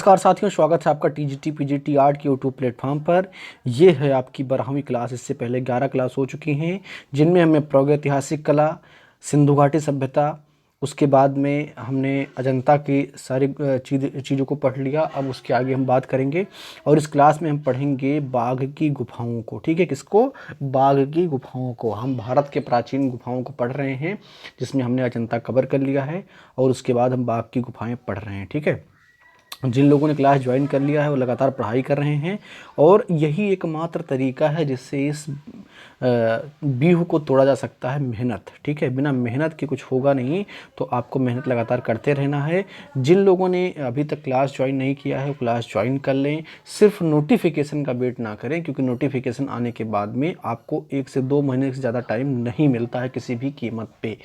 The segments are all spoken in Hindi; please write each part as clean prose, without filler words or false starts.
नमस्कार साथियों, स्वागत है आपका टीजीटी पीजीटी आर्ट के यूट्यूब प्लेटफॉर्म पर। ये है आपकी 12वीं क्लास। इससे पहले 11 क्लास हो चुकी हैं, जिनमें हमें प्रागैतिहासिक कला, सिंधु घाटी सभ्यता, उसके बाद में हमने अजंता की सारी चीज़ों को पढ़ लिया। अब उसके आगे हम बात करेंगे और इस क्लास में हम पढ़ेंगे बाघ की गुफाओं को। ठीक है, किसको? बाघ की गुफाओं को। हम भारत के प्राचीन गुफाओं को पढ़ रहे हैं, जिसमें हमने अजंता कवर कर लिया है और उसके बाद हम बाघ की गुफाएँ पढ़ रहे हैं। ठीक है, जिन लोगों ने क्लास ज्वाइन कर लिया है वो लगातार पढ़ाई कर रहे हैं और यही एकमात्र तरीका है जिससे इस व्यूह को तोड़ा जा सकता है, मेहनत। ठीक है, बिना मेहनत के कुछ होगा नहीं, तो आपको मेहनत लगातार करते रहना है। जिन लोगों ने अभी तक क्लास ज्वाइन नहीं किया है वो क्लास ज्वाइन कर लें। सिर्फ नोटिफिकेशन का वेट ना करें, क्योंकि नोटिफिकेशन आने के बाद में आपको 1 से 2 महीने से ज़्यादा टाइम नहीं मिलता है किसी भी कीमत पे।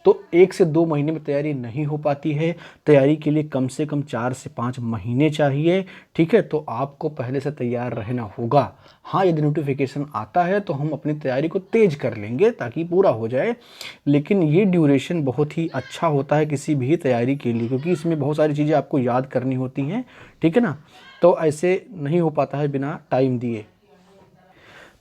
तो 1 से 2 महीने में तैयारी नहीं हो पाती है। तैयारी के लिए कम से कम 4 से 5 महीने चाहिए। ठीक है, तो आपको पहले से तैयार रहना होगा। हाँ, यदि नोटिफिकेशन आता है तो हम अपनी तैयारी को तेज कर लेंगे ताकि पूरा हो जाए, लेकिन ये ड्यूरेशन बहुत ही अच्छा होता है किसी भी तैयारी के लिए, क्योंकि इसमें बहुत सारी चीज़ें आपको याद करनी होती हैं। ठीक है ना, तो ऐसे नहीं हो पाता है बिना टाइम दिए।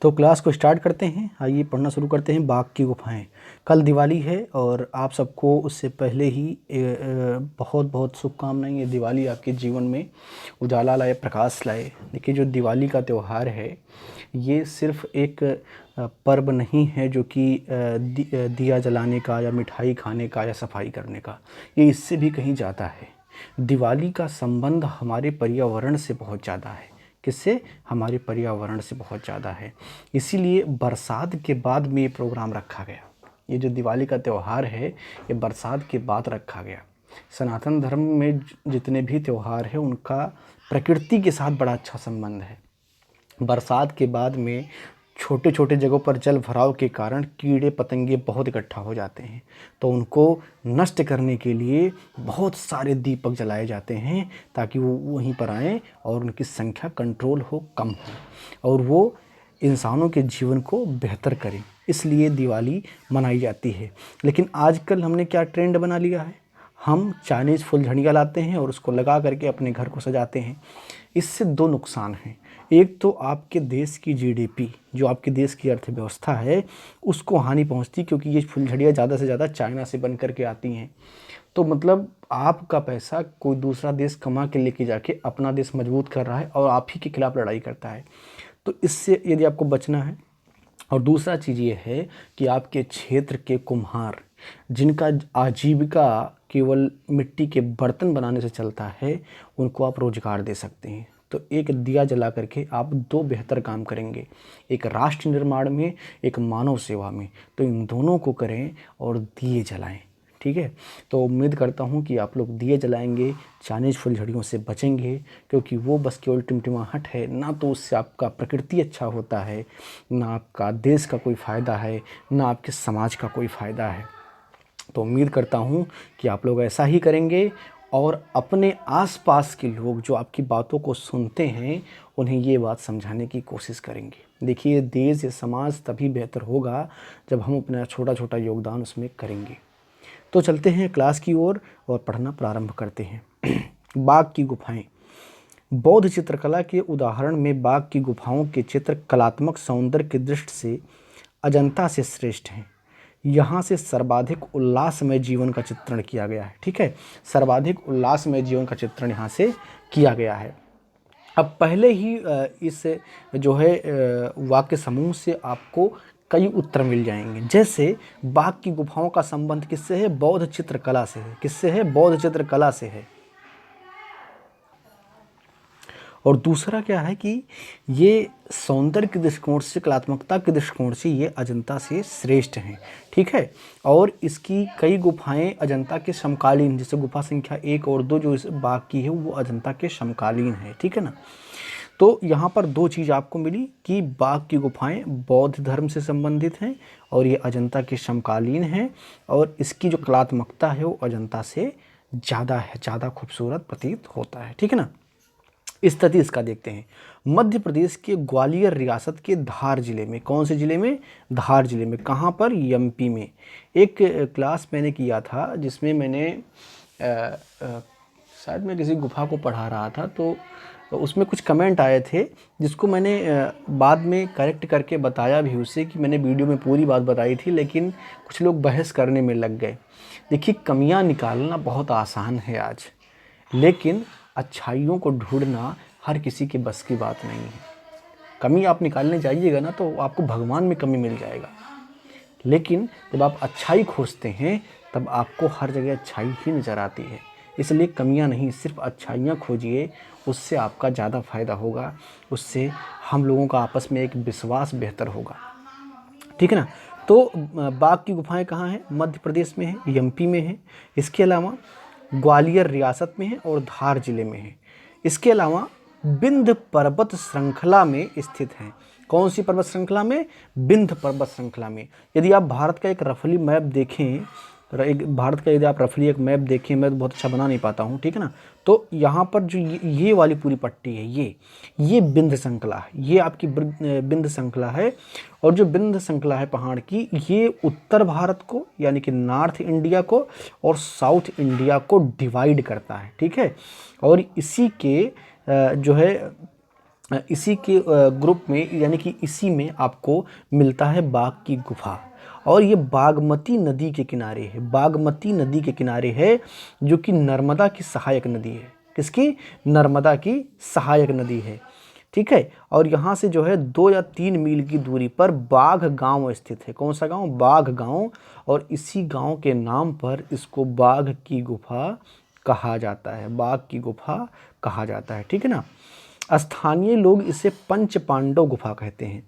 तो क्लास को स्टार्ट करते हैं। आइए पढ़ना शुरू करते हैं। बाघ की गुफाएं। कल दिवाली है और आप सबको उससे पहले ही बहुत बहुत शुभकामनाएं। ये दिवाली आपके जीवन में उजाला लाए, प्रकाश लाए। देखिए, जो दिवाली का त्यौहार है ये सिर्फ एक पर्व नहीं है जो कि दिया जलाने का या मिठाई खाने का या सफाई करने का। ये इससे भी कहीं ज़्यादा है। दिवाली का संबंध हमारे पर्यावरण से बहुत ज़्यादा है। किससे? हमारे पर्यावरण से बहुत ज़्यादा है। इसीलिए बरसात के बाद में ये प्रोग्राम रखा गया। ये जो दिवाली का त्यौहार है ये बरसात के बाद रखा गया। सनातन धर्म में जितने भी त्यौहार हैं उनका प्रकृति के साथ बड़ा अच्छा संबंध है। बरसात के बाद में छोटे छोटे जगहों पर जल भराव के कारण कीड़े पतंगे बहुत इकट्ठा हो जाते हैं, तो उनको नष्ट करने के लिए बहुत सारे दीपक जलाए जाते हैं ताकि वो वहीं पर आएँ और उनकी संख्या कंट्रोल हो, कम हो और वो इंसानों के जीवन को बेहतर करें। इसलिए दिवाली मनाई जाती है। लेकिन आजकल हमने क्या ट्रेंड बना लिया है, हम चाइनीज़ फुलझड़ियाँ लाते हैं और उसको लगा करके अपने घर को सजाते हैं। इससे 2 नुकसान हैं। एक तो आपके देश की जीडीपी, जो आपके देश की अर्थव्यवस्था है, उसको हानि पहुंचती, क्योंकि ये फुलझड़ियाँ ज़्यादा से ज़्यादा चाइना से बन करके आती हैं। तो मतलब आपका पैसा कोई दूसरा देश कमा के लेके जाके अपना देश मजबूत कर रहा है और आप ही के खिलाफ लड़ाई करता है। तो इससे यदि आपको बचना है, और दूसरा चीज़ ये है कि आपके क्षेत्र के कुम्हार, जिनका आजीविका केवल मिट्टी के बर्तन बनाने से चलता है, उनको आप रोजगार दे सकते हैं। तो एक दिया जला करके आप 2 बेहतर काम करेंगे, एक राष्ट्र निर्माण में, एक मानव सेवा में। तो इन दोनों को करें और दिए जलाएं। ठीक है, तो उम्मीद करता हूँ कि आप लोग दिए जलाएंगे, चाइनीज़ फुलझड़ियों से बचेंगे, क्योंकि वो बस केवल टिमटिमाहट है। ना तो उससे आपका प्रकृति अच्छा होता है, ना आपका देश का कोई फ़ायदा है, ना आपके समाज का कोई फ़ायदा है। तो उम्मीद करता हूँ कि आप लोग ऐसा ही करेंगे और अपने आसपास के लोग जो आपकी बातों को सुनते हैं उन्हें ये बात समझाने की कोशिश करेंगे। देखिए, देश या समाज तभी बेहतर होगा जब हम अपना छोटा छोटा योगदान उसमें करेंगे। तो चलते हैं क्लास की ओर और पढ़ना प्रारंभ करते हैं। बाघ की गुफाएं। बौद्ध चित्रकला के उदाहरण में बाघ की गुफाओं के चित्र कलात्मक सौंदर्य की दृष्टि से अजंता से श्रेष्ठ हैं। यहाँ से सर्वाधिक उल्लासमय जीवन का चित्रण किया गया है। ठीक है, सर्वाधिक उल्लासमय जीवन का चित्रण यहाँ से किया गया है। अब पहले ही इस जो है वाक्य समूह से आपको कई उत्तर मिल जाएंगे। जैसे बाघ की गुफाओं का संबंध किससे है? बौद्ध चित्रकला से है। किससे है? बौद्ध चित्रकला से है। और दूसरा क्या है कि ये सौंदर्य के दृष्टिकोण से, कलात्मकता के दृष्टिकोण से ये अजंता से श्रेष्ठ हैं। ठीक है, और इसकी कई गुफाएं अजंता के समकालीन, जैसे गुफा संख्या 1 और 2 जो इस बाघ की है वो अजंता के समकालीन है। ठीक है ना, तो यहाँ पर 2 चीज़ आपको मिली कि बाघ की गुफाएं बौद्ध धर्म से संबंधित हैं और ये अजंता के समकालीन हैं, और इसकी जो कलात्मकता है वो अजंता से ज़्यादा है, ज़्यादा खूबसूरत प्रतीत होता है। ठीक है ना, स्थिति इसका देखते हैं। मध्य प्रदेश के ग्वालियर रियासत के धार जिले में, कौन से जिले में? धार जिले में। कहाँ पर? एमपी में। एक क्लास मैंने किया था जिसमें मैंने शायद मैं किसी गुफा को पढ़ा रहा था, तो उसमें कुछ कमेंट आए थे जिसको मैंने बाद में करेक्ट करके बताया भी उसे कि मैंने वीडियो में पूरी बात बताई थी, लेकिन कुछ लोग बहस करने में लग गए। देखिए, कमियां निकालना बहुत आसान है आज, लेकिन अच्छाइयों को ढूंढना हर किसी के बस की बात नहीं है। कमी आप निकालने जाइएगा ना तो आपको भगवान में कमी मिल जाएगा, लेकिन जब आप अच्छाई खोजते हैं तब आपको हर जगह अच्छाई ही नज़र आती है। इसलिए कमियां नहीं, सिर्फ अच्छाइयाँ खोजिए, उससे आपका ज़्यादा फ़ायदा होगा, उससे हम लोगों का आपस में एक विश्वास बेहतर होगा। ठीक है ना। तो बाघ की गुफाएं कहाँ हैं? मध्य प्रदेश में है, एमपी में है। इसके अलावा ग्वालियर रियासत में है और धार जिले में है। इसके अलावा विंध्य पर्वत श्रृंखला में स्थित हैं। कौन सी पर्वत श्रृंखला में? विंध्य पर्वत श्रृंखला में। यदि आप भारत का एक रफली मैप देखें, मैं तो बहुत अच्छा बना नहीं पाता हूँ, ठीक है ना। तो यहाँ पर जो ये वाली पूरी पट्टी है, ये विंध्य श्रृंखला है, ये आपकी विंध्य श्रृंखला है। और जो विंध्य श्रृंखला है पहाड़ की, ये उत्तर भारत को यानी कि नॉर्थ इंडिया को और साउथ इंडिया को डिवाइड करता है, ठीक है। और इसी के ग्रुप में यानी कि इसी में आपको मिलता है बाघ की गुफा। और ये बागमती नदी के किनारे है, बागमती नदी के किनारे है, जो कि नर्मदा की सहायक नदी है। किसकी? नर्मदा की सहायक नदी है, ठीक है। और यहाँ से 2 या 3 मील की दूरी पर बाघ गांव स्थित है। कौन सा गांव? बाघ गांव। और इसी गांव के नाम पर इसको बाघ की गुफा कहा जाता है, बाघ की गुफा कहा जाता है, ठीक है ना। स्थानीय लोग इसे पंच पांडव गुफा कहते हैं।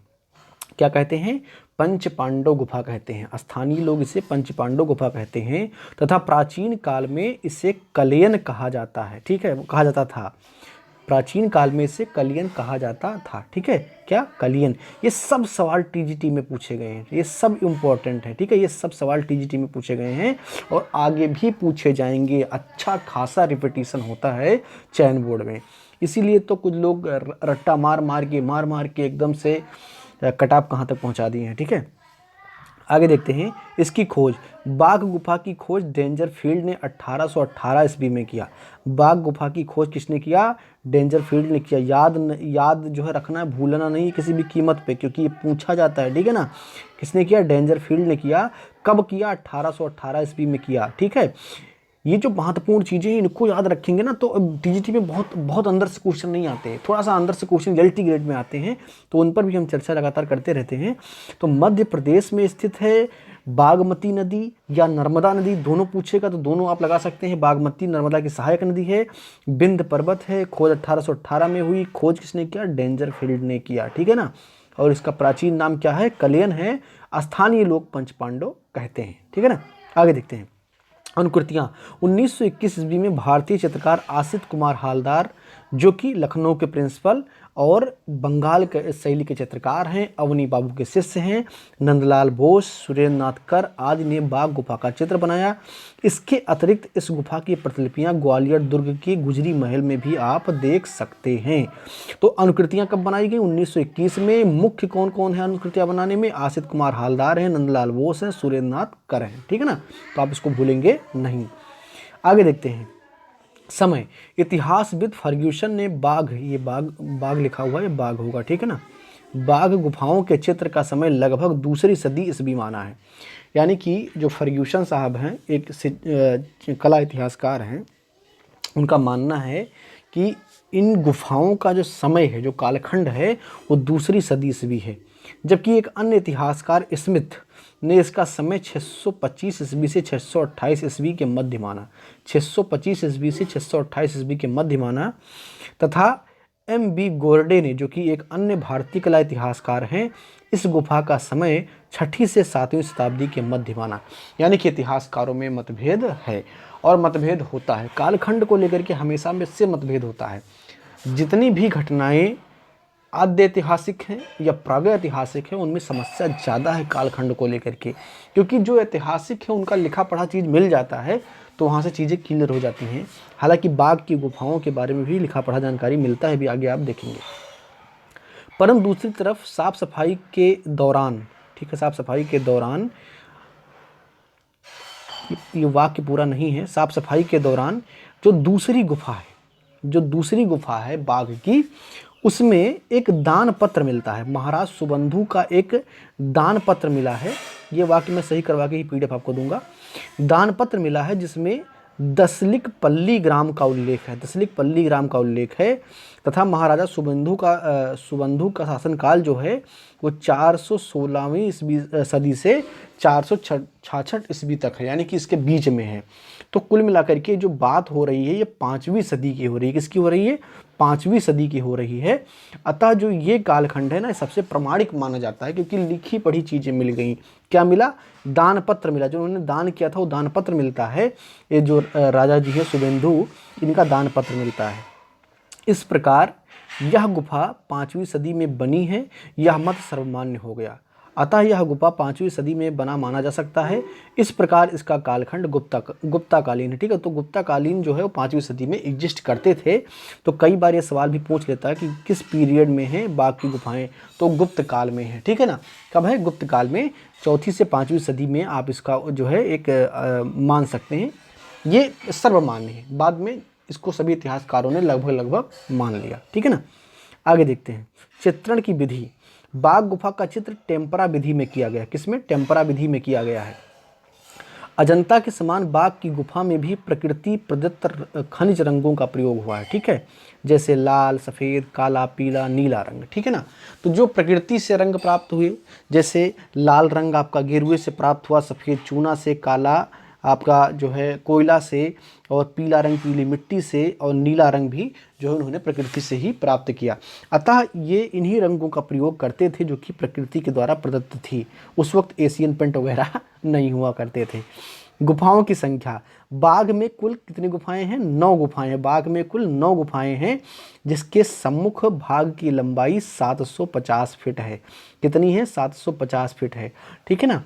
क्या कहते हैं? पंच पांडव गुफा कहते हैं। स्थानीय लोग इसे पंच पांडव गुफा कहते हैं। तथा प्राचीन काल में इसे कलयन कहा जाता है, ठीक है, कहा जाता था। प्राचीन काल में इसे कलियन कहा जाता था, ठीक है। क्या? कलियन। ये सब सवाल टीजीटी में पूछे गए हैं, ये सब इम्पोर्टेंट है, ठीक है। ये सब सवाल टीजीटी में पूछे गए हैं और आगे भी पूछे जाएंगे। अच्छा खासा रिपीटिशन होता है चयन बोर्ड में, इसीलिए तो कुछ लोग रट्टा मार मार के एकदम से कटाप कहाँ तक पहुँचा दिए हैं, ठीक है। आगे देखते हैं इसकी खोज। बाघ गुफा की खोज डेंजरफील्ड ने 1818 ईस्वी में किया। बाघ गुफा की खोज किसने किया? डेंजरफील्ड ने किया। याद रखना है, भूलना नहीं किसी भी कीमत पे, क्योंकि ये पूछा जाता है, ठीक है ना। किसने किया? डेंजरफील्ड ने किया। कब किया? 1818 ईस्वी में किया, ठीक है। ये जो महत्वपूर्ण चीज़ें हैं इनको याद रखेंगे ना तो टीजीटी में बहुत अंदर से क्वेश्चन नहीं आते हैं, थोड़ा सा अंदर से क्वेश्चन एलटी ग्रेड में आते हैं, तो उन पर भी हम चर्चा लगातार करते रहते हैं। तो मध्य प्रदेश में स्थित है बागमती नदी या नर्मदा नदी, दोनों पूछेगा तो दोनों आप लगा सकते हैं। बागमती नर्मदा की सहायक नदी है। विंध्य पर्वत है। खोज 1818 में हुई। खोज किसने किया? डेंजरफील्ड ने किया, ठीक है ना। और इसका प्राचीन नाम क्या है? कलयन है। स्थानीय लोग पंच पांडव कहते हैं, ठीक है ना। आगे देखते हैं अनुकृतियाँ। 1921 ईस्वी में भारतीय चित्रकार आसित कुमार हालदार, जो कि लखनऊ के प्रिंसिपल और बंगाल के शैली के चित्रकार हैं, अवनी बाबू के शिष्य हैं, नंदलाल बोस, सुरेंद्र नाथ कर आदि ने बाघ गुफा का चित्र बनाया। इसके अतिरिक्त इस गुफा की प्रतिलिपियां ग्वालियर दुर्ग के गुजरी महल में भी आप देख सकते हैं। तो अनुकृतियां कब बनाई गई? 1921 में। मुख्य कौन कौन है अनुकृतियां बनाने में? आसित कुमार हालदार हैं, नंदलाल बोस हैं, सुरेंद्र नाथ कर हैं, ठीक है ना। तो आप इसको भूलेंगे नहीं। आगे देखते हैं समय। इतिहासविद फर्ग्यूसन ने बाघ लिखा हुआ है, बाघ होगा, ठीक है ना। बाघ गुफाओं के चित्र का समय लगभग दूसरी सदी ईस्वी माना है। यानी कि जो फर्ग्यूसन साहब हैं, एक कला इतिहासकार हैं, उनका मानना है कि इन गुफाओं का जो समय है, जो कालखंड है, वो दूसरी सदी ईस्वी है। जबकि एक अन्य इतिहासकार स्मिथ ने इसका समय 625 ईस्वी से 628 ईस्वी के मध्य माना। 625 ईस्वी से 628 ईस्वी के मध्य माना। तथा M.B. गोरडे ने, जो कि एक अन्य भारतीय कला इतिहासकार हैं, इस गुफा का समय 6ठी से 7वीं शताब्दी के मध्य माना। यानी कि इतिहासकारों में मतभेद है और मतभेद होता है, कालखंड को लेकर के हमेशा में से मतभेद होता है। जितनी भी घटनाएं आद्य ऐतिहासिक हैं या प्रागैतिहासिक हैं, उनमें समस्या ज़्यादा है कालखंड को लेकर के, क्योंकि जो ऐतिहासिक है उनका लिखा पढ़ा चीज़ मिल जाता है तो वहाँ से चीज़ें क्लियर हो जाती हैं। हालांकि बाघ की गुफाओं के बारे में भी लिखा पढ़ा जानकारी मिलता है, भी आगे आप देखेंगे। परंतु दूसरी तरफ साफ सफाई के दौरान, ठीक है, साफ सफाई के दौरान, ये वाक्य पूरा नहीं है, साफ सफाई के दौरान जो दूसरी गुफा है बाघ की, उसमें एक दान पत्र मिलता है, महाराज सुबंधु का एक दान पत्र मिला है। ये वाक्य मैं सही करवा के ही पीडीएफ आपको दूंगा। दान पत्र मिला है जिसमें दसलिक ग्राम का उल्लेख है तथा महाराजा सुबंधु का शासनकाल जो है वो 416वीं सदी से 466 ईस्वी तक है, यानी कि इसके बीच में है। तो कुल मिलाकर के जो बात हो रही है ये 5वीं सदी की हो रही है। किसकी हो रही है? 5वीं सदी की हो रही है। अतः जो ये कालखंड है ना, सबसे प्रमाणिक माना जाता है, क्योंकि लिखी पढ़ी चीज़ें मिल गई। क्या मिला? दान पत्र मिला। जो उन्होंने दान किया था वो दान पत्र मिलता है। ये जो राजा जी है सुबंधु, इनका दान पत्र मिलता है। इस प्रकार यह गुफा 5वीं सदी में बनी है, यह मत सर्वमान्य हो गया। अतः यह गुफा 5वीं सदी में बना माना जा सकता है। इस प्रकार इसका कालखंड गुप्ताकालीन है। ठीक है, तो गुप्ताकालीन जो है वो 5वीं सदी में एग्जिस्ट करते थे। तो कई बार ये सवाल भी पूछ लेता है कि किस पीरियड में है बाघ की गुफाएं, तो गुप्त काल में है। ठीक है ना, कब है? गुप्त काल में, 4वीं से 5वीं सदी में आप इसका जो है एक मान सकते हैं। ये सर्वमान्य है, बाद में इसको सभी इतिहासकारों ने लगभग मान लिया। ठीक है ना, आगे देखते हैं। चित्रण की विधि, बाघ गुफा का चित्र टेम्परा विधि में किया गया। किसमें? टेम्परा विधि में किया गया है। अजंता के समान बाघ की गुफा में भी प्रकृति प्रदत्त खनिज रंगों का प्रयोग हुआ है। ठीक है, जैसे लाल, सफ़ेद, काला, पीला, नीला रंग। ठीक है ना, तो जो प्रकृति से रंग प्राप्त हुए, जैसे लाल रंग आपका गेरुए से प्राप्त हुआ, सफ़ेद चूना से, काला आपका जो है कोयला से, और पीला रंग पीली मिट्टी से, और नीला रंग भी जो है उन्होंने प्रकृति से ही प्राप्त किया। अतः ये इन्हीं रंगों का प्रयोग करते थे जो कि प्रकृति के द्वारा प्रदत्त थी। उस वक्त एशियन पेंट वगैरह नहीं हुआ करते थे। गुफाओं की संख्या, बाघ में कुल कितनी गुफाएं हैं? 9 गुफाएं हैं। बाघ में कुल 9 गुफाएं हैं, जिसके सम्मुख भाग की लंबाई 750 फीट है। कितनी है? 750 फीट है। ठीक है ना,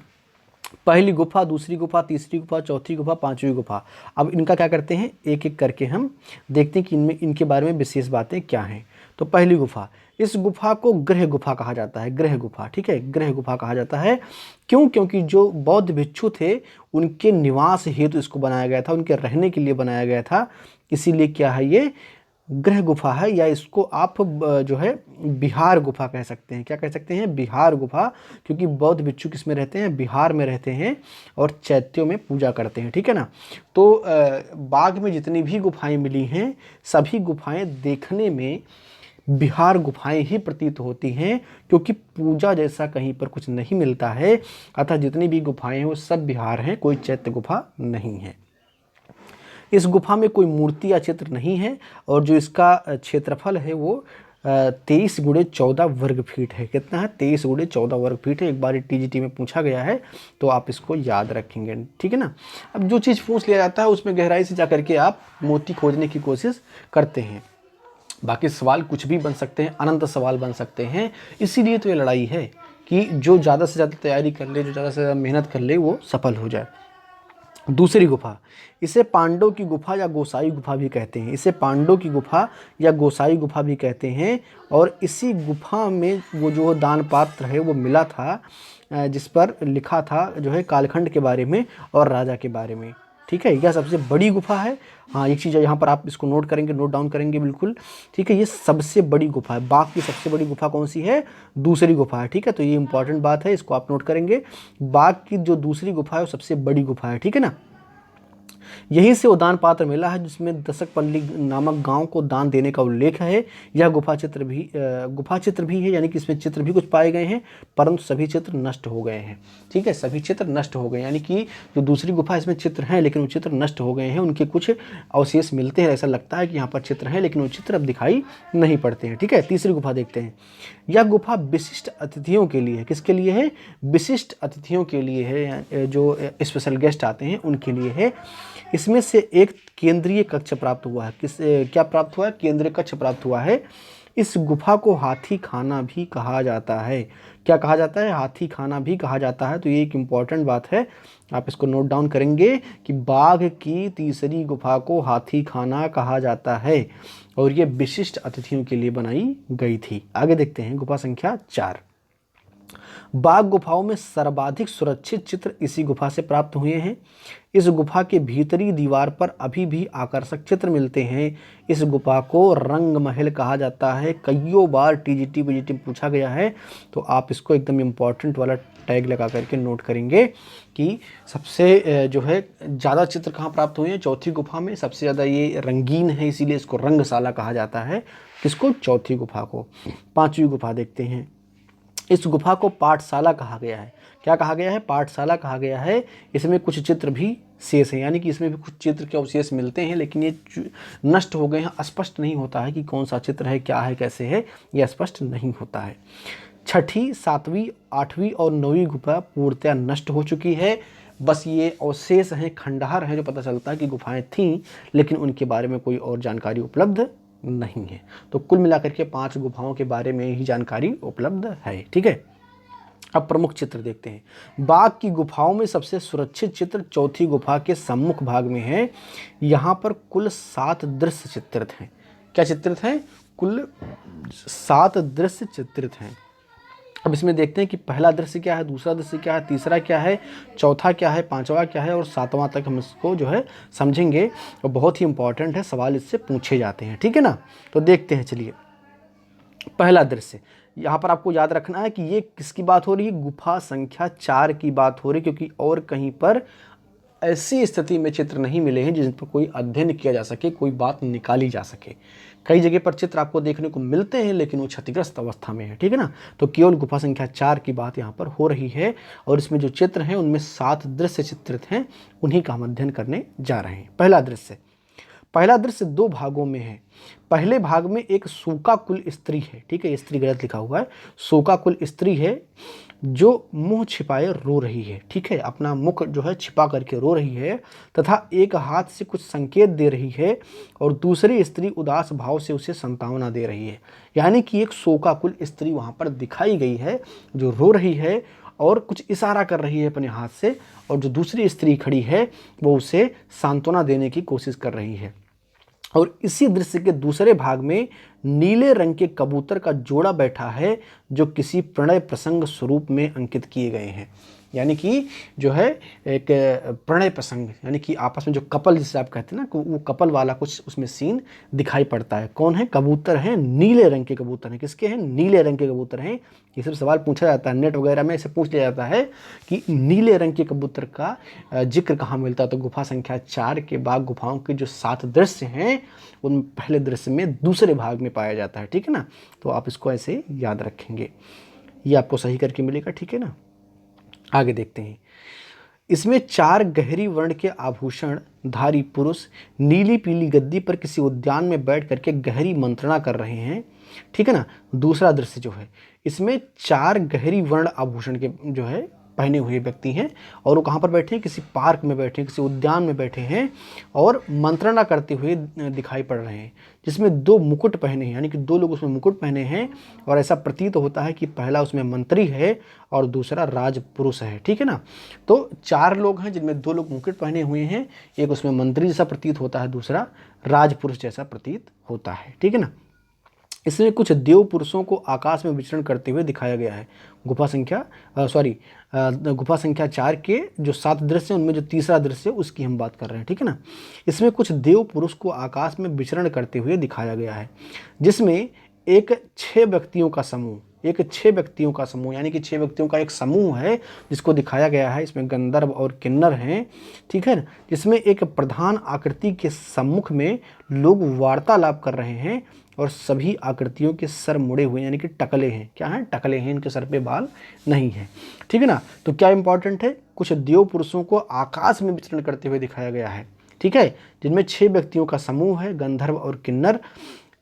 पहली गुफा, दूसरी गुफा, तीसरी गुफा, चौथी गुफा, 5वीं गुफा। अब इनका क्या करते हैं, एक एक करके हम देखते हैं कि इनमें इनके बारे में विशेष बातें क्या हैं। तो पहली गुफा, इस गुफा को ग्रह गुफा कहा जाता है। ग्रह गुफा, ठीक है, ग्रह गुफा कहा जाता है। क्यों? क्योंकि जो बौद्ध भिक्षु थे उनके निवास हेतु इसको बनाया गया था, उनके रहने के लिए बनाया गया था। इसीलिए क्या है, ये ग्रह गुफा है, या इसको आप जो है बिहार गुफा कह सकते हैं। क्या कह सकते हैं? बिहार गुफा, क्योंकि बौद्ध भिक्षु किस में रहते हैं? बिहार में रहते हैं और चैत्यों में पूजा करते हैं। ठीक है ना, तो बाघ में जितनी भी गुफाएं मिली हैं, सभी गुफाएं देखने में बिहार गुफाएं ही प्रतीत होती हैं, क्योंकि पूजा जैसा कहीं पर कुछ नहीं मिलता है। अतः जितनी भी गुफाएं हैं वो सब बिहार हैं, कोई चैत्य गुफा नहीं है। इस गुफा में कोई मूर्ति या चित्र नहीं है, और जो इसका क्षेत्रफल है वो 23 × 14 वर्ग फीट है। कितना है? 23 × 14 वर्ग फीट है। एक बार टीजीटी में पूछा गया है तो आप इसको याद रखेंगे। ठीक है ना, अब जो चीज़ पूछ लिया जाता है उसमें गहराई से जाकर के आप मोती खोजने की कोशिश करते हैं। बाकी सवाल कुछ भी बन सकते हैं, अनंत सवाल बन सकते हैं। इसीलिए तो ये लड़ाई है कि जो ज़्यादा से ज़्यादा तैयारी कर ले, जो ज़्यादा से ज़्यादा मेहनत कर ले, वो सफल हो जाए। दूसरी गुफा, इसे पांडव की गुफा या गोसाई गुफा भी कहते हैं। इसे पांडव की गुफा या गोसाई गुफा भी कहते हैं। और इसी गुफा में वो जो दान पात्र है वो मिला था, जिस पर लिखा था जो है कालखंड के बारे में और राजा के बारे में। ठीक है, यह सबसे बड़ी गुफा है। हाँ, एक चीज़ यहाँ पर आप इसको नोट करेंगे, नोट डाउन करेंगे बिल्कुल। ठीक है, ये सबसे बड़ी गुफा है। बाघ की सबसे बड़ी गुफा कौन सी है? दूसरी गुफा है। ठीक है, तो ये इंपॉर्टेंट बात है, इसको आप नोट करेंगे। बाघ की जो दूसरी गुफा है वो सबसे बड़ी गुफा है। ठीक है ना, यहीं से वो दान पात्र मिला है जिसमें दशकपल्ली नामक गांव को दान देने का उल्लेख है। यह गुफा चित्र भी है, यानी कि इसमें चित्र भी कुछ पाए गए हैं, परंतु सभी चित्र नष्ट हो गए हैं। ठीक है, सभी चित्र नष्ट हो गए, यानी कि जो दूसरी गुफा इसमें चित्र हैं लेकिन वो चित्र नष्ट हो गए हैं। उनके कुछ अवशेष मिलते हैं, ऐसा लगता है कि यहाँ पर चित्र हैं लेकिन वो चित्र अब दिखाई नहीं पड़ते हैं। ठीक है, तीसरी गुफा देखते हैं। यह गुफा विशिष्ट अतिथियों के लिए है। किसके लिए है? विशिष्ट अतिथियों के लिए है, जो स्पेशल गेस्ट आते हैं उनके लिए है। इसमें से एक केंद्रीय कक्ष प्राप्त हुआ है। क्या प्राप्त हुआ है? केंद्रीय कक्ष प्राप्त हुआ है। इस गुफा को हाथी खाना भी कहा जाता है। क्या कहा जाता है? हाथी खाना भी कहा जाता है। तो ये एक इम्पॉर्टेंट बात है, आप इसको नोट डाउन करेंगे कि बाघ की तीसरी गुफा को हाथी खाना कहा जाता है, और ये विशिष्ट अतिथियों के लिए बनाई गई थी। आगे देखते हैं गुफा संख्या 4। बाघ गुफाओं में सर्वाधिक सुरक्षित चित्र इसी गुफा से प्राप्त हुए हैं। इस गुफा के भीतरी दीवार पर अभी भी आकर्षक चित्र मिलते हैं। इस गुफा को रंग महल कहा जाता है। कईयों बार टीजीटी पीजीटी पूछा गया है, तो आप इसको एकदम इम्पॉर्टेंट वाला टैग लगा करके नोट करेंगे कि सबसे जो है ज़्यादा चित्र कहाँ प्राप्त हुए हैं, चौथी गुफा में। सबसे ज़्यादा ये रंगीन है, इसीलिए इसको रंगशाला कहा जाता है। किसको? चौथी गुफा को। पांचवी गुफा देखते हैं। इस गुफा को पाठशाला कहा गया है। क्या कहा गया है? पाठशाला कहा गया है। इसमें कुछ चित्र भी शेष हैं, यानी कि इसमें भी कुछ चित्र के अवशेष मिलते हैं, लेकिन ये नष्ट हो गए हैं। स्पष्ट नहीं होता है कि कौन सा चित्र है, क्या है, कैसे है, यह स्पष्ट नहीं होता है। छठी, सातवीं, आठवीं और नौवीं गुफा पूर्णतः नष्ट हो चुकी है। बस ये अवशेष हैं, खंडहर हैं, जो पता चलता है कि गुफाएं थीं, लेकिन उनके बारे में कोई और जानकारी उपलब्ध नहीं है। तो कुल मिलाकर के 5 गुफाओं के बारे में ही जानकारी उपलब्ध है। ठीक है, अब प्रमुख चित्र देखते हैं। बाघ की गुफाओं में सबसे सुरक्षित चित्र चौथी गुफा के सम्मुख भाग में है। यहाँ पर कुल 7 दृश्य चित्रित हैं। क्या चित्रित हैं? कुल 7 दृश्य चित्रित हैं। अब इसमें देखते हैं कि पहला दृश्य क्या है, दूसरा दृश्य क्या है, तीसरा क्या है, चौथा क्या है, पांचवा क्या है और सातवां तक हम इसको जो है समझेंगे। और बहुत ही इंपॉर्टेंट है, सवाल इससे पूछे जाते हैं। ठीक है ना, तो देखते हैं। चलिए, पहला दृश्य यहाँ पर आपको याद रखना है कि ये किसकी बात हो रही है? गुफा संख्या 4 की बात हो रही है, क्योंकि और कहीं पर ऐसी स्थिति में चित्र नहीं मिले हैं जिन पर कोई अध्ययन किया जा सके, कोई बात निकाली जा सके। कई जगह पर चित्र आपको देखने को मिलते हैं, लेकिन वो क्षतिग्रस्त अवस्था में है। ठीक है ना, तो केवल गुफा संख्या 4 की बात यहाँ पर हो रही है। और इसमें जो चित्र हैं उनमें 7 दृश्य चित्रित हैं, उन्हीं का हम अध्ययन करने जा रहे हैं। पहला दृश्य 2 भागों में है। पहले भाग में एक शोकाकुल स्त्री है। ठीक है, स्त्री गलत लिखा हुआ है, शोकाकुल स्त्री है जो मुंह छिपाए रो रही है। ठीक है, अपना मुख जो है छिपा करके रो रही है तथा एक हाथ से कुछ संकेत दे रही है और दूसरी स्त्री उदास भाव से उसे सांत्वना दे रही है। यानी कि एक शोकाकुल स्त्री वहाँ पर दिखाई गई है जो रो रही है और कुछ इशारा कर रही है अपने हाथ से, और जो दूसरी स्त्री खड़ी है वो उसे सांत्वना देने की कोशिश कर रही है। और इसी दृश्य के दूसरे भाग में नीले रंग के कबूतर का जोड़ा बैठा है जो किसी प्रणय प्रसंग स्वरूप में अंकित किए गए हैं। यानी कि जो है एक प्रणय प्रसंग, यानी कि आपस में जो कपल जिसे आप कहते हैं ना, वो कपल वाला कुछ उसमें सीन दिखाई पड़ता है। कौन है? कबूतर हैं, नीले रंग के कबूतर हैं। किसके हैं? नीले रंग के कबूतर हैं। ये सब सवाल पूछा जाता है, नेट वगैरह में इसे पूछ लिया जाता है कि नीले रंग के कबूतर का जिक्र कहाँ मिलता है। तो गुफा संख्या 4 के बाघ गुफाओं के जो 7 दृश्य हैं उन पहले दृश्य में दूसरे भाग में पाया जाता है। ठीक है ना, तो आप इसको ऐसे याद रखेंगे, ये आपको सही करके मिलेगा। ठीक है ना, आगे देखते हैं। इसमें 4 गहरी वर्ण के आभूषण धारी पुरुष नीली पीली गद्दी पर किसी उद्यान में बैठ करके गहरी मंत्रणा कर रहे हैं। ठीक है ना, दूसरा दृश्य जो है इसमें 4 गहरी वर्ण आभूषण के जो है पहने हुए व्यक्ति हैं और वो कहाँ पर बैठे हैं? किसी पार्क में बैठे हैं, किसी उद्यान में बैठे हैं और मंत्रणा करते हुए दिखाई पड़ रहे हैं, जिसमें 2 मुकुट पहने हैं। यानी कि 2 लोग उसमें मुकुट पहने हैं और ऐसा प्रतीत होता है कि पहला उसमें मंत्री है और दूसरा राजपुरुष है। ठीक है ना, तो 4 लोग हैं जिनमें 2 लोग मुकुट पहने हुए हैं, एक उसमें मंत्री जैसा प्रतीत होता है, दूसरा राजपुरुष जैसा प्रतीत होता है। ठीक है ना, इसमें कुछ देव पुरुषों को आकाश में विचरण करते हुए दिखाया गया है। गुफा संख्या 4 के जो 7 दृश्य हैं उनमें जो तीसरा दृश्य है उसकी हम बात कर रहे हैं। ठीक है ना, इसमें कुछ देव पुरुष को आकाश में विचरण करते हुए दिखाया गया है, जिसमें एक 6 व्यक्तियों का समूह यानी कि 6 व्यक्तियों का एक समूह है जिसको दिखाया गया है। इसमें गंधर्व और किन्नर हैं। ठीक है, जिसमें एक प्रधान आकृति के सम्मुख में लोग वार्तालाप कर रहे हैं और सभी आकृतियों के सर मुड़े हुए, यानी कि टकले हैं। क्या हैं? टकले हैं, इनके सर पे बाल नहीं है। ठीक है ना, तो क्या इंपॉर्टेंट है? कुछ देव पुरुषों को आकाश में विचरण करते हुए दिखाया गया है। ठीक है, जिनमें 6 व्यक्तियों का समूह है, गंधर्व और किन्नर,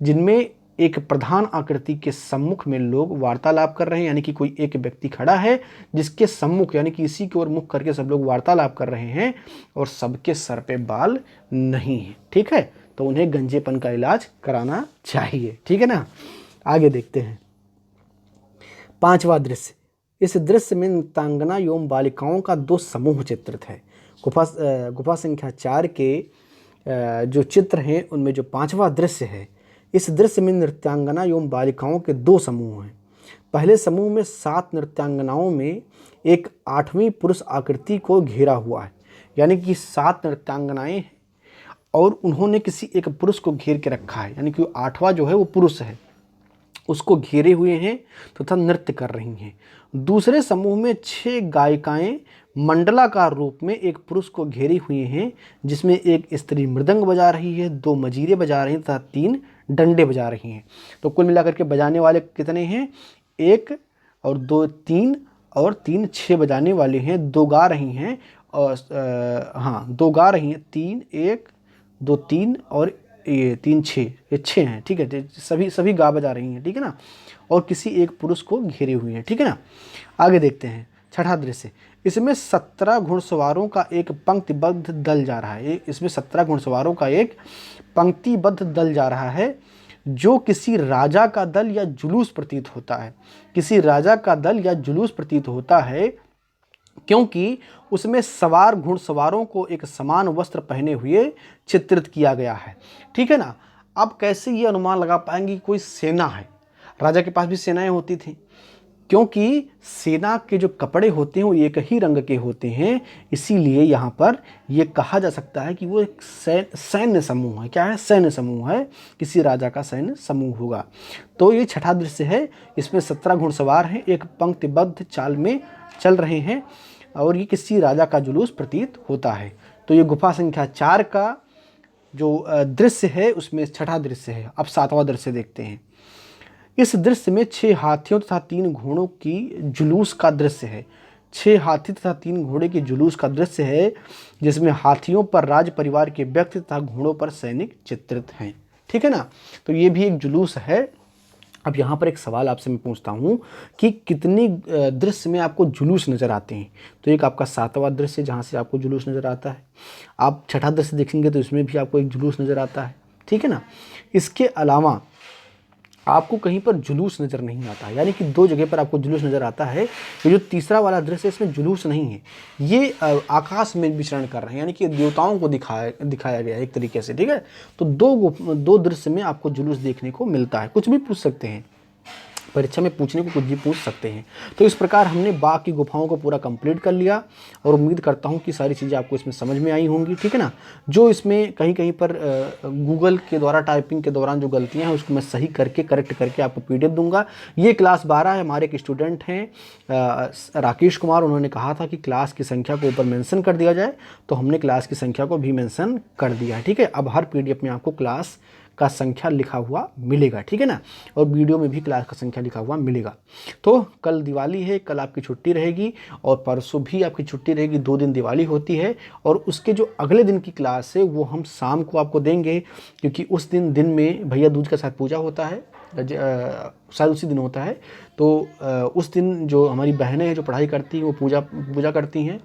जिनमें एक प्रधान आकृति के सम्मुख में लोग वार्तालाप कर रहे हैं। यानी कि कोई एक व्यक्ति खड़ा है जिसके सम्मुख, यानी कि इसी की ओर मुख करके सब लोग वार्तालाप कर रहे हैं और सबके सर पे बाल नहीं है। ठीक है, तो उन्हें गंजेपन का इलाज कराना चाहिए। ठीक है ना, आगे देखते हैं। 5वां दृश्य, इस दृश्य में नृत्यांगना एवं बालिकाओं का 2 समूह चित्रित है। गुफा संख्या 4 के जो चित्र हैं उनमें जो 5वां दृश्य है, इस दृश्य में नृत्यांगना एवं बालिकाओं के 2 समूह हैं। पहले समूह में 7 नृत्यांगनाओं में एक 8वीं पुरुष आकृति को घेरा हुआ है, यानी कि 7 नृत्यांगनाएं हैं और उन्होंने किसी एक पुरुष को घेर के रखा है, यानी कि 8वां जो है वो पुरुष है, उसको घेरे हुए हैं तथा नृत्य कर रही हैं। दूसरे समूह में 6 गायिकाएं मंडलाकार रूप में एक पुरुष को घेरी हुई हैं, जिसमें एक स्त्री मृदंग बजा रही है, 2 मजीरे बजा रही हैं तथा 3 डंडे बजा रही हैं। तो कुल मिलाकर के बजाने वाले कितने हैं? 1 और 2 3 और 3 6 बजाने वाले हैं। 2 गा रही हैं और 2 गा रही हैं, 3 1 2 3 और ये 3 6, ये 6 हैं, ठीक है। सभी गा बजा रही हैं, ठीक है ना, और किसी एक पुरुष को घेरे हुए हैं, ठीक है ना। आगे देखते हैं छठा दृश्य। इसमें 17 घुड़सवारों का एक पंक्तिबद्ध दल जा रहा है। इसमें 17 घुड़सवारों का एक पंक्तिबद्ध दल जा रहा है, जो किसी राजा का दल या जुलूस प्रतीत होता है। किसी राजा का दल या जुलूस प्रतीत होता है, क्योंकि उसमें सवार घुड़सवारों को एक समान वस्त्र पहने हुए चित्रित किया गया है, ठीक है ना। अब कैसे ये अनुमान लगा पाएंगे कि कोई सेना है? राजा के पास भी सेनाएं होती थी, क्योंकि सेना के जो कपड़े होते हैं वो एक ही रंग के होते हैं, इसीलिए यहाँ पर ये कहा जा सकता है कि वो एक सैन्य समूह है। क्या है? सैन्य समूह है, किसी राजा का सैन्य समूह होगा। तो ये छठा दृश्य है। इसमें 17 घुड़सवार हैं, एक पंक्तिबद्ध चाल में चल रहे हैं और ये किसी राजा का जुलूस प्रतीत होता है। तो ये गुफा संख्या 4 का जो दृश्य है उसमें छठा दृश्य है। अब 7वां दृश्य देखते हैं। इस दृश्य में 6 हाथियों तथा 3 घोड़ों की जुलूस का दृश्य है। 6 हाथी तथा 3 घोड़े के जुलूस का दृश्य है, जिसमें हाथियों पर राज परिवार के व्यक्ति तथा घोड़ों पर सैनिक चित्रित हैं, ठीक है ना। तो ये भी एक जुलूस है। अब यहाँ पर एक सवाल आपसे मैं पूछता हूँ कि कितनी दृश्य में आपको जुलूस नज़र आते हैं? तो एक आपका 7वां दृश्य जहाँ से आपको जुलूस नज़र आता है। आप छठा दृश्य देखेंगे तो इसमें भी आपको एक जुलूस नज़र आता है, ठीक है ना। इसके अलावा आपको कहीं पर जुलूस नज़र नहीं आता, यानी कि 2 जगह पर आपको जुलूस नज़र आता है। ये जो तीसरा वाला दृश्य है इसमें जुलूस नहीं है, ये आकाश में विचरण कर रहे हैं, यानी कि देवताओं को दिखाया गया है एक तरीके से, ठीक है। तो 2 दृश्य में आपको जुलूस देखने को मिलता है। कुछ भी पूछ सकते हैं, परीक्षा में पूछने को कुछ भी पूछ सकते हैं। तो इस प्रकार हमने बाघ की गुफाओं को पूरा कंप्लीट कर लिया और उम्मीद करता हूं कि सारी चीज़ें आपको इसमें समझ में आई होंगी, ठीक है ना। जो इसमें कहीं कहीं पर गूगल के द्वारा टाइपिंग के दौरान जो गलतियां हैं उसको मैं सही करके करेक्ट करके आपको PDF दूंगा। ये क्लास 12 है। हमारे एक स्टूडेंट हैं राकेश कुमार, उन्होंने कहा था कि क्लास की संख्या को ऊपर मेंशन कर दिया जाए, तो हमने क्लास की संख्या को भी मेंशन कर दिया है, ठीक है। अब हर PDF में आपको क्लास का संख्या लिखा हुआ मिलेगा, ठीक है ना, और वीडियो में भी क्लास का संख्या लिखा हुआ मिलेगा। तो कल दिवाली है, कल आपकी छुट्टी रहेगी और परसों भी आपकी छुट्टी रहेगी। 2 दिन दिवाली होती है और उसके जो अगले दिन की क्लास है वो हम शाम को आपको देंगे, क्योंकि उस दिन में भैया दूज का साथ पूजा होता है, शायद उसी दिन होता है। तो उस दिन जो हमारी बहनें हैं जो पढ़ाई करती हैं वो पूजा करती हैं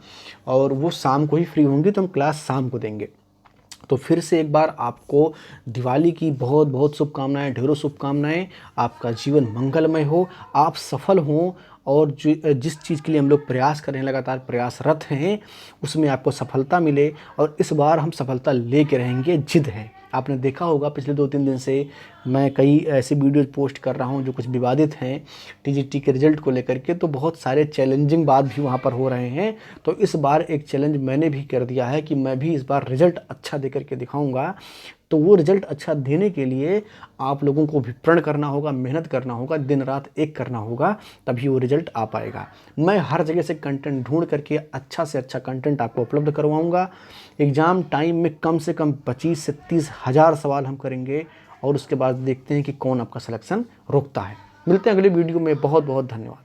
और वो शाम को ही फ्री होंगी, तो हम क्लास शाम को देंगे। तो फिर से एक बार आपको दिवाली की बहुत बहुत शुभकामनाएं, ढेरों शुभकामनाएं। आपका जीवन मंगलमय हो, आप सफल हों और जिस चीज़ के लिए हम लोग प्रयास कर रहे हैं, लगातार प्रयासरत हैं, उसमें आपको सफलता मिले। और इस बार हम सफलता लेके रहेंगे, जिद है। आपने देखा होगा पिछले 2-3 दिन से मैं कई ऐसे वीडियोज़ पोस्ट कर रहा हूं जो कुछ विवादित हैं TGT के रिज़ल्ट को लेकर के, तो बहुत सारे चैलेंजिंग बात भी वहां पर हो रहे हैं। तो इस बार एक चैलेंज मैंने भी कर दिया है कि मैं भी इस बार रिज़ल्ट अच्छा दे करके दिखाऊंगा। तो वो रिज़ल्ट अच्छा देने के लिए आप लोगों को भी प्रण करना होगा, मेहनत करना होगा, दिन रात एक करना होगा, तभी वो रिज़ल्ट आ पाएगा। मैं हर जगह से कंटेंट ढूंढ करके अच्छा से अच्छा कंटेंट आपको उपलब्ध करवाऊंगा। एग्ज़ाम टाइम में कम से कम 25 से 30 हज़ार सवाल हम करेंगे और उसके बाद देखते हैं कि कौन आपका सिलेक्शन रोकता है। मिलते हैं अगले वीडियो में। बहुत बहुत धन्यवाद।